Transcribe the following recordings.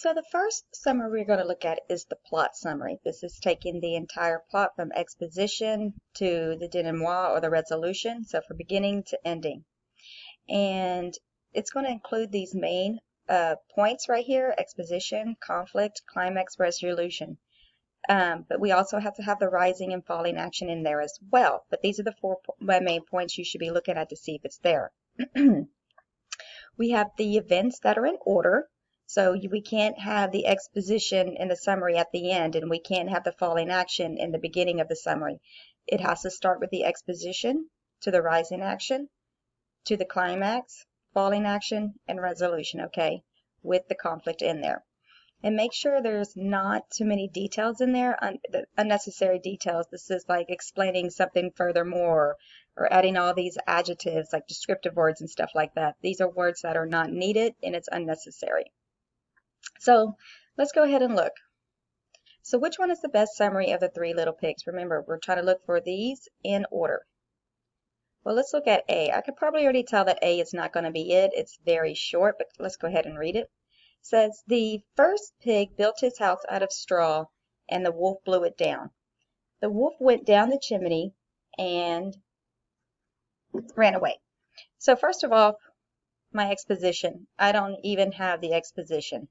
So the first summary we're going to look at is the plot summary. This is taking the entire plot from exposition to the denouement or the resolution, so from beginning to ending. And it's going to include these main points right here: exposition, conflict, climax, resolution. But we also have to have the rising and falling action in there as well. But these are the four main points you should be looking at to see if it's there. We have the events that are in order. So we can't have the exposition and the summary at the end, and we can't have the falling action in the beginning of the summary. It has to start with the exposition, to the rising action, to the climax, falling action, and resolution, okay, with the conflict in there. And make sure there's not too many details in there, unnecessary details. This is like explaining something furthermore, or adding all these adjectives like descriptive words and stuff like that. These are words that are not needed and it's unnecessary. So let's go ahead and look. So which one is the best summary of the Three Little Pigs? Remember, we're trying to look for these in order. Well, let's look at A. I could probably already tell that A is not going to be it. It's very short, but let's go ahead and read it. It says, the first pig built his house out of straw, and the wolf blew it down. The wolf went down the chimney and ran away. So first of all, my exposition. I don't even have the exposition.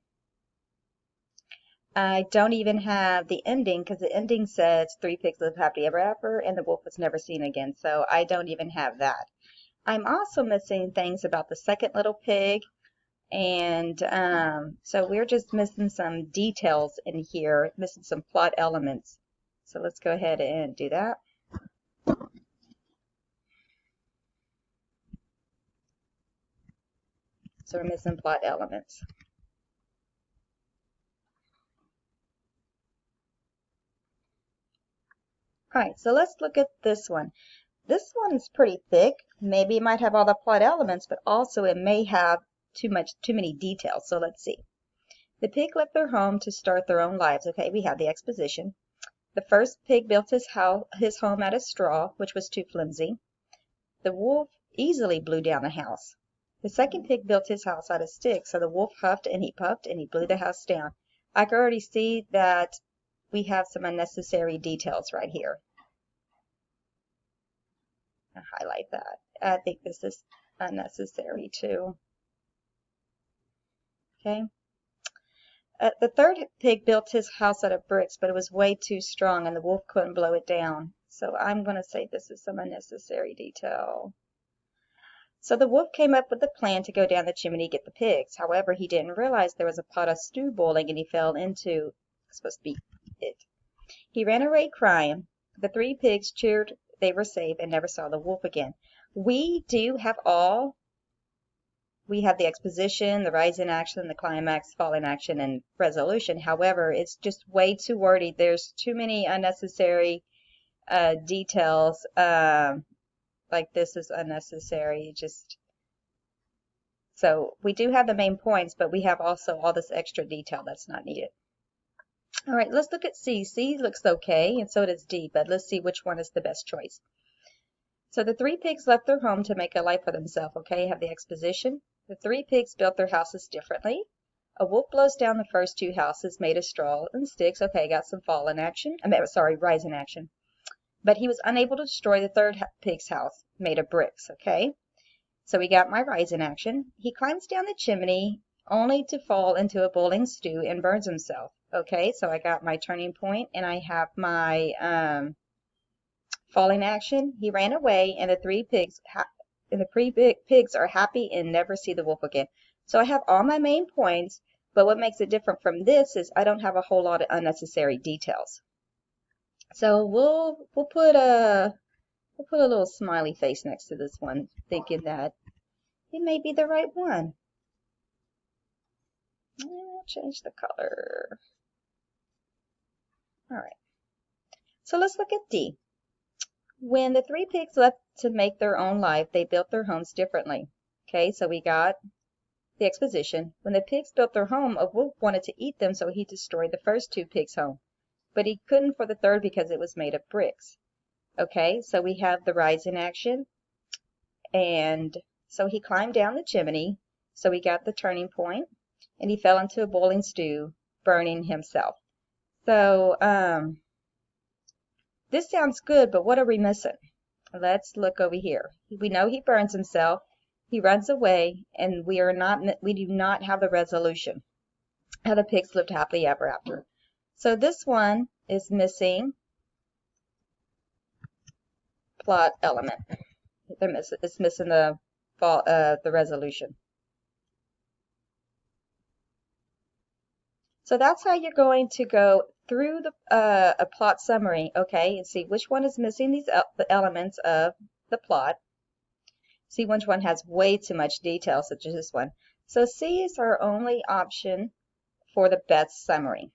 I don't even have the ending, because the ending says three pigs lived happily ever after and the wolf was never seen again. So I don't even have that. I'm also missing things about the second little pig, and so we're just missing some details in here, missing some plot elements. So let's go ahead and do that. So we're missing plot elements. All right, so let's look at this one. This one's pretty thick. Maybe it might have all the plot elements, but also it may have too many details. So let's see. The pig left their home to start their own lives. Okay, we have the exposition. The first pig built his home out of straw, which was too flimsy. The wolf easily blew down the house. The second pig built his house out of sticks, so the wolf huffed and he puffed and he blew the house down. I can already see that we have some unnecessary details right here. I'll highlight that. I think this is unnecessary too. Okay. The third pig built his house out of bricks, but it was way too strong and the wolf couldn't blow it down. So I'm going to say this is some unnecessary detail. So the wolf came up with a plan to go down the chimney to get the pigs. However, he didn't realize there was a pot of stew boiling and he fell into, supposed to be it. He ran away crying. The three pigs cheered they were safe and never saw the wolf again. We do have all. We have the exposition, the rise in action, the climax, fall in action, and resolution. However, it's just way too wordy. There's too many unnecessary details. Like this is unnecessary. So we do have the main points, but we have also all this extra detail that's not needed. All right, let's look at C. C looks okay, and so does D, but let's see which one is the best choice. So the three pigs left their home to make a life for themselves, okay? Have the exposition. The three pigs built their houses differently. A wolf blows down the first two houses made of straw and sticks. Okay, got some fall in action. Rise in action. But he was unable to destroy the third pig's house made of bricks, okay? So we got my rise in action. He climbs down the chimney only to fall into a boiling stew and burns himself. Okay, so I got my turning point and I have my falling action. He ran away and the three pigs are happy and never see the wolf again. So I have all my main points, but what makes it different from this is I don't have a whole lot of unnecessary details. So we'll put a little smiley face next to this one, thinking that it may be the right one. I'll change the color. All right. So let's look at D. When the three pigs left to make their own life, they built their homes differently. Okay, so we got the exposition. When the pigs built their home, a wolf wanted to eat them, so he destroyed the first two pigs' home. But he couldn't for the third because it was made of bricks. Okay, so we have the rise in action. And so he climbed down the chimney. So we got the turning point. and he fell into a boiling stew, burning himself. So this sounds good, but what are we missing? Let's look over here. We know he burns himself, he runs away, and we do not have the resolution. How the pigs lived happily ever after. So this one is missing plot element. It's missing the resolution. So that's how you're going to go through a plot summary, okay, and see which one is missing the elements of the plot. See which one has way too much detail, such as this one. So C is our only option for the best summary.